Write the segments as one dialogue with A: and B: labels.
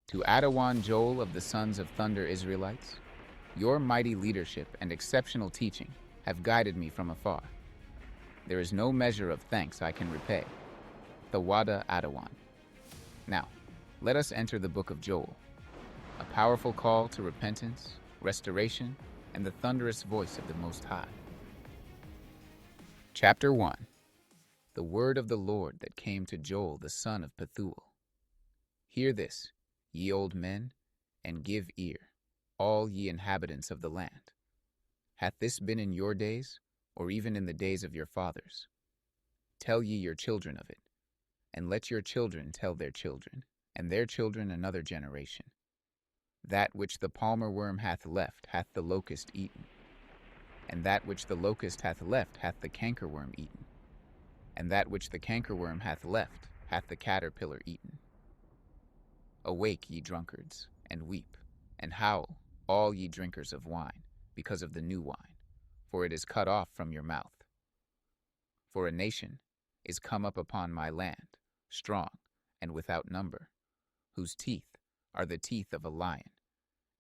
A: To Adawan Joel of the sons of Thunder Israelites, your mighty leadership and exceptional teaching have guided me from afar. There is no measure of thanks I can repay. Thawada Adawan. Now, let us enter the book of Joel, a powerful call to repentance, restoration, and the thunderous voice of the Most High. Chapter 1. The word of the Lord that came to Joel the son of Pethuel. Hear this, ye old men, and give ear, all ye inhabitants of the land. Hath this been in your days, or even in the days of your fathers? Tell ye your children of it, and let your children tell their children, and their children another generation. That which the palmer worm hath left hath the locust eaten, and that which the locust hath left hath the cankerworm eaten, and that which the cankerworm hath left hath the caterpillar eaten. Awake, ye drunkards, and weep, and howl, all ye drinkers of wine, because of the new wine, for it is cut off from your mouth. For a nation is come up upon my land, strong and without number, whose teeth are the teeth of a lion,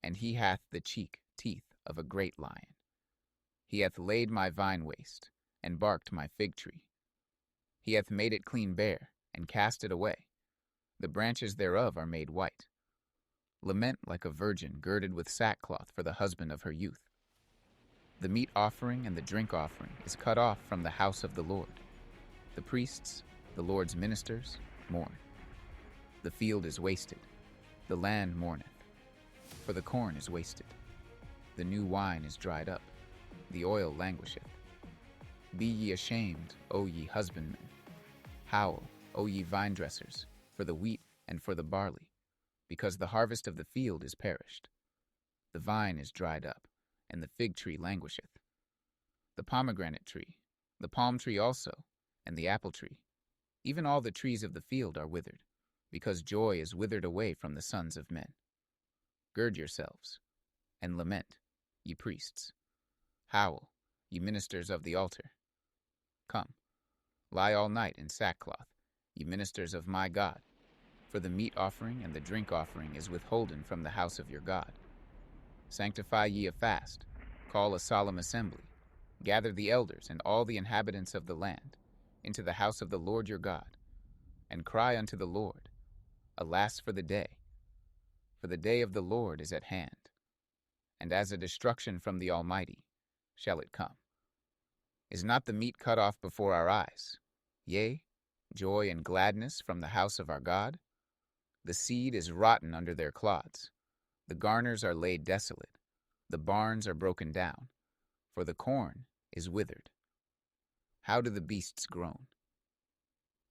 A: and he hath the cheek teeth of a great lion. He hath laid my vine waste, and barked my fig tree. He hath made it clean bare, and cast it away. The branches thereof are made white. Lament like a virgin girded with sackcloth for the husband of her youth. The meat offering and the drink offering is cut off from the house of the Lord. The priests, the Lord's ministers, mourn. The field is wasted, the land mourneth, for the corn is wasted. The new wine is dried up, the oil languisheth. Be ye ashamed, O ye husbandmen. Howl, O ye vine dressers, for the wheat and for the barley, because the harvest of the field is perished. The vine is dried up, and the fig tree languisheth. The pomegranate tree, the palm tree also, and the apple tree, even all the trees of the field are withered, because joy is withered away from the sons of men. Gird yourselves, and lament, ye priests. Howl, ye ministers of the altar. Come, lie all night in sackcloth, ye ministers of my God, for the meat offering and the drink offering is withholden from the house of your God. Sanctify ye a fast, call a solemn assembly, gather the elders and all the inhabitants of the land into the house of the Lord your God, and cry unto the Lord, Alas for the day of the Lord is at hand, and as a destruction from the Almighty shall it come. Is not the meat cut off before our eyes? Yea, joy and gladness from the house of our God? The seed is rotten under their clods. The garners are laid desolate. The barns are broken down, for the corn is withered. How do the beasts groan?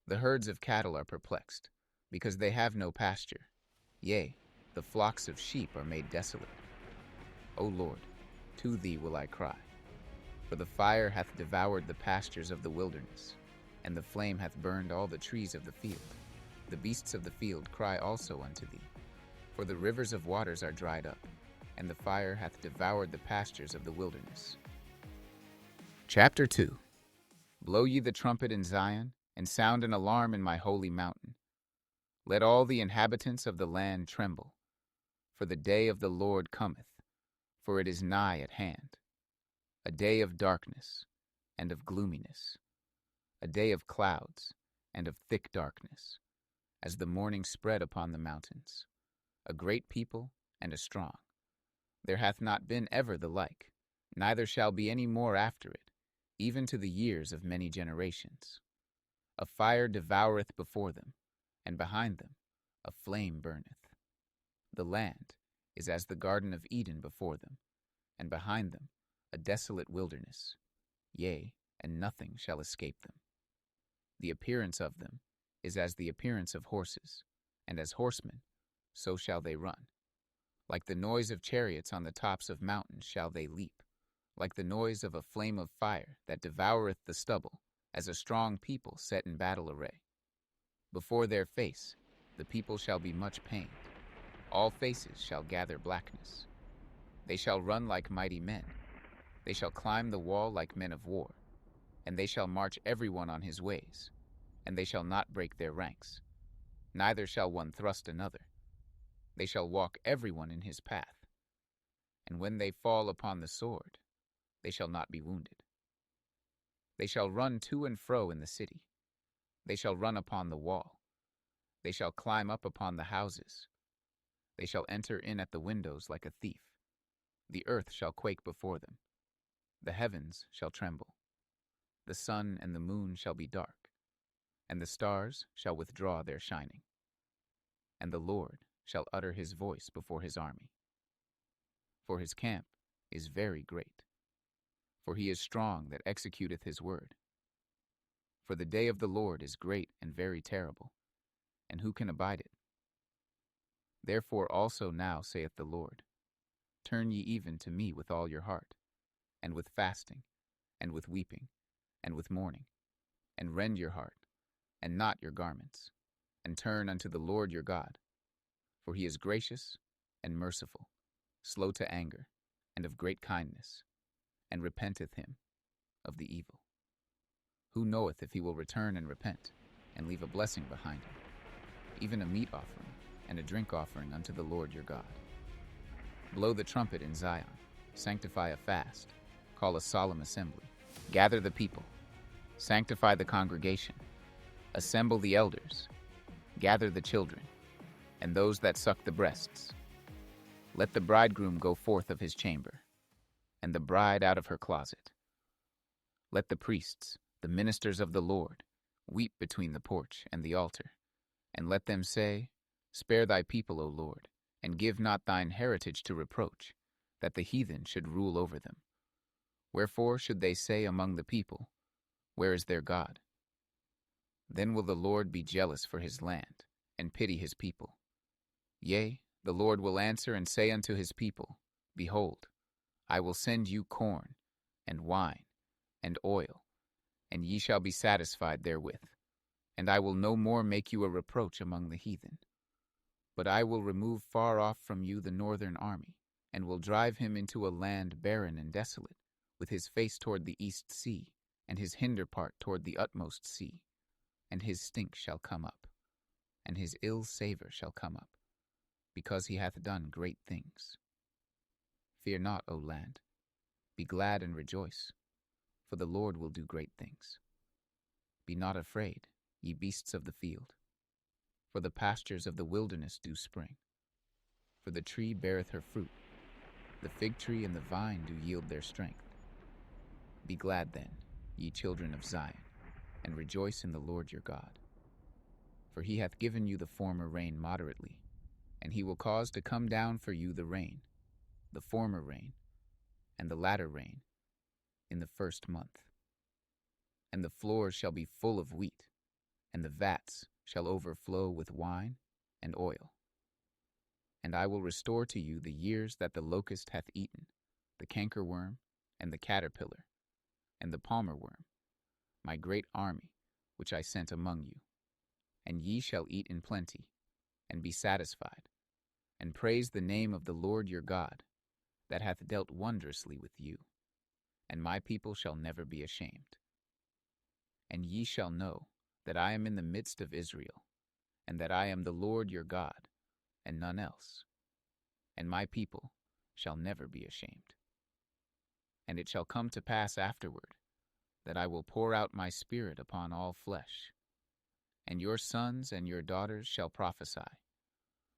A: The herds of cattle are perplexed, because they have no pasture. Yea, the flocks of sheep are made desolate. O Lord, to thee will I cry. For the fire hath devoured the pastures of the wilderness, and the flame hath burned all the trees of the field. The beasts of the field cry also unto thee, for the rivers of waters are dried up, and the fire hath devoured the pastures of the wilderness. Chapter 2. Blow ye the trumpet in Zion, and sound an alarm in my holy mountain. Let all the inhabitants of the land tremble, for the day of the Lord cometh, for it is nigh at hand. A day of darkness and of gloominess, a day of clouds and of thick darkness, as the morning spread upon the mountains, a great people and a strong. There hath not been ever the like, neither shall be any more after it, even to the years of many generations. A fire devoureth before them, and behind them a flame burneth. The land is as the Garden of Eden before them, and behind them a desolate wilderness, yea, and nothing shall escape them. The appearance of them is as the appearance of horses, and as horsemen, so shall they run. Like the noise of chariots on the tops of mountains shall they leap, like the noise of a flame of fire that devoureth the stubble, as a strong people set in battle array. Before their face the people shall be much pained, all faces shall gather blackness. They shall run like mighty men, they shall climb the wall like men of war, and they shall march every one on his ways, and they shall not break their ranks, neither shall one thrust another. They shall walk everyone in his path. And when they fall upon the sword, they shall not be wounded. They shall run to and fro in the city. They shall run upon the wall. They shall climb up upon the houses. They shall enter in at the windows like a thief. The earth shall quake before them. The heavens shall tremble. The sun and the moon shall be dark, and the stars shall withdraw their shining. And the Lord shall utter his voice before his army. For his camp is very great. For he is strong that executeth his word. For the day of the Lord is great and very terrible, and who can abide it? Therefore also now saith the Lord, turn ye even to me with all your heart, and with fasting, and with weeping, and with mourning, and rend your heart, and not your garments, and turn unto the Lord your God. For he is gracious and merciful, slow to anger, and of great kindness, and repenteth him of the evil. Who knoweth if he will return and repent, and leave a blessing behind him, even a meat offering and a drink offering unto the Lord your God? Blow the trumpet in Zion, sanctify a fast, call a solemn assembly, gather the people, sanctify the congregation, assemble the elders, gather the children, and those that suck the breasts. Let the bridegroom go forth of his chamber, and the bride out of her closet. Let the priests, the ministers of the Lord, weep between the porch and the altar, and let them say, spare thy people, O Lord, and give not thine heritage to reproach, that the heathen should rule over them. Wherefore should they say among the people, where is their God? Then will the Lord be jealous for his land, and pity his people. Yea, the Lord will answer and say unto his people, behold, I will send you corn, and wine, and oil, and ye shall be satisfied therewith. And I will no more make you a reproach among the heathen. But I will remove far off from you the northern army, and will drive him into a land barren and desolate, with his face toward the east sea, and his hinder part toward the utmost sea. And his stink shall come up, and his ill savor shall come up, because he hath done great things. Fear not, O land. Be glad and rejoice, for the Lord will do great things. Be not afraid, ye beasts of the field, for the pastures of the wilderness do spring. For the tree beareth her fruit, the fig tree and the vine do yield their strength. Be glad then, ye children of Zion, and rejoice in the Lord your God. For he hath given you the former rain moderately, and he will cause to come down for you the rain, the former rain, and the latter rain, in the first month. And the floors shall be full of wheat, and the vats shall overflow with wine and oil. And I will restore to you the years that the locust hath eaten, the cankerworm, and the caterpillar, and the palmer worm, my great army, which I sent among you. And ye shall eat in plenty, and be satisfied, and praise the name of the Lord your God, that hath dealt wondrously with you. And my people shall never be ashamed. And ye shall know that I am in the midst of Israel, and that I am the Lord your God, and none else. And my people shall never be ashamed. And it shall come to pass afterward, that I will pour out my spirit upon all flesh. And your sons and your daughters shall prophesy.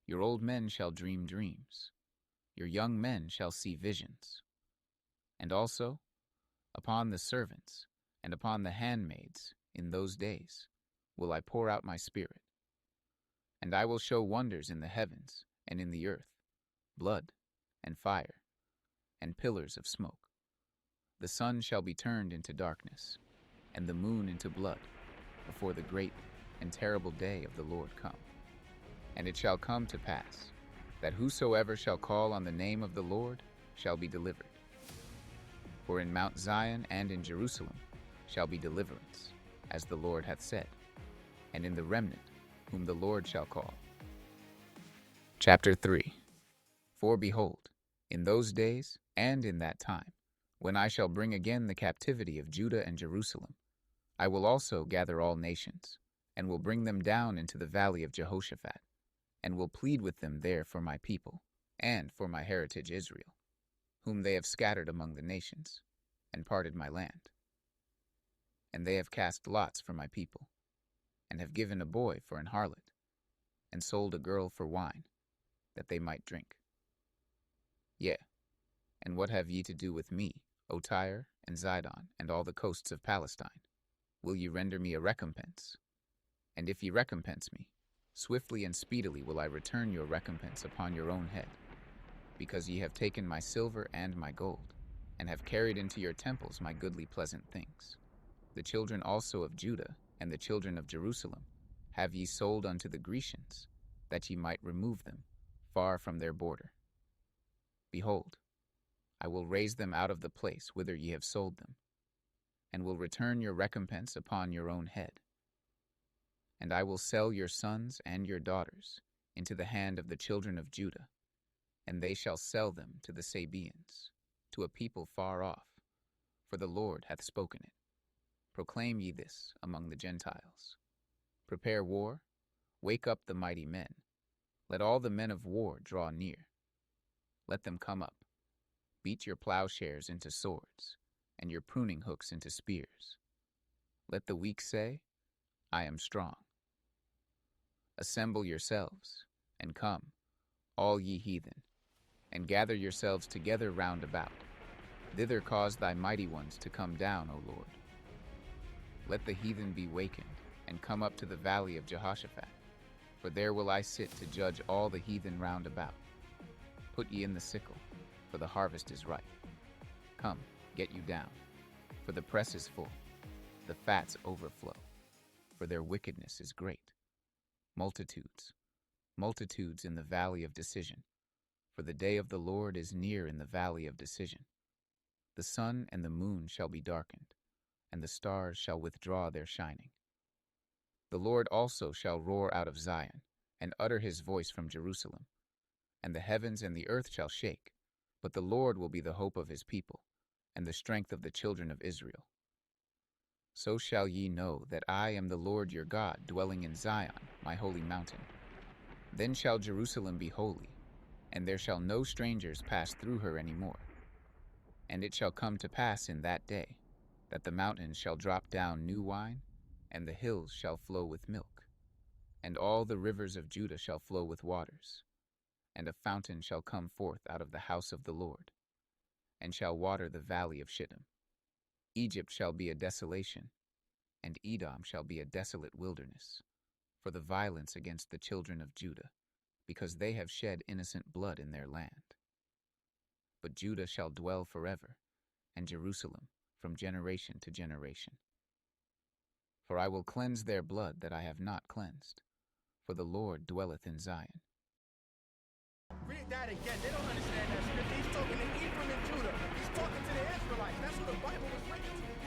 A: Your old men shall dream dreams. Your young men shall see visions. And also upon the servants and upon the handmaids in those days will I pour out my spirit. And I will show wonders in the heavens and in the earth, blood and fire and pillars of smoke. The sun shall be turned into darkness, and the moon into blood, before the great and terrible day of the Lord come. And it shall come to pass, that whosoever shall call on the name of the Lord shall be delivered. For in Mount Zion and in Jerusalem shall be deliverance, as the Lord hath said, and in the remnant whom the Lord shall call. Chapter 3. For behold, in those days and in that time, when I shall bring again the captivity of Judah and Jerusalem, I will also gather all nations, and will bring them down into the valley of Jehoshaphat, and will plead with them there for my people, and for my heritage Israel, whom they have scattered among the nations, and parted my land. And they have cast lots for my people, and have given a boy for an harlot, and sold a girl for wine, that they might drink. Yea, and what have ye to do with me, O Tyre, and Zidon, and all the coasts of Palestine? Will ye render me a recompense? And if ye recompense me, swiftly and speedily will I return your recompense upon your own head, because ye have taken my silver and my gold, and have carried into your temples my goodly pleasant things. The children also of Judah and the children of Jerusalem have ye sold unto the Grecians, that ye might remove them far from their border. Behold, I will raise them out of the place whither ye have sold them, and will return your recompense upon your own head. And I will sell your sons and your daughters into the hand of the children of Judah, and they shall sell them to the Sabaeans, to a people far off, for the Lord hath spoken it. Proclaim ye this among the Gentiles. Prepare war, wake up the mighty men. Let all the men of war draw near. Let them come up. Beat your plowshares into swords, and your pruning hooks into spears. Let the weak say, I am strong. Assemble yourselves, and come, all ye heathen, and gather yourselves together round about. Thither cause thy mighty ones to come down, O Lord. Let the heathen be wakened, and come up to the valley of Jehoshaphat, for there will I sit to judge all the heathen round about. Put ye in the sickle, for the harvest is ripe. Come, get you down, for the press is full, the fats overflow, for their wickedness is great. Multitudes, multitudes in the valley of decision, for the day of the Lord is near in the valley of decision. The sun and the moon shall be darkened, and the stars shall withdraw their shining. The Lord also shall roar out of Zion, and utter his voice from Jerusalem. And the heavens and the earth shall shake, but the Lord will be the hope of his people, and the strength of the children of Israel. So shall ye know that I am the Lord your God, dwelling in Zion, my holy mountain. Then shall Jerusalem be holy, and there shall no strangers pass through her any more. And it shall come to pass in that day, that the mountains shall drop down new wine, and the hills shall flow with milk, and all the rivers of Judah shall flow with waters. And a fountain shall come forth out of the house of the Lord, and shall water the valley of Shittim. Egypt shall be a desolation, and Edom shall be a desolate wilderness, for the violence against the children of Judah, because they have shed innocent blood in their land. But Judah shall dwell forever, and Jerusalem from generation to generation. For I will cleanse their blood that I have not cleansed, for the Lord dwelleth in Zion.
B: Read that again. They don't understand that scripture. He's talking to Ephraim and Judah. He's talking to the Israelites. That's who the Bible was written to.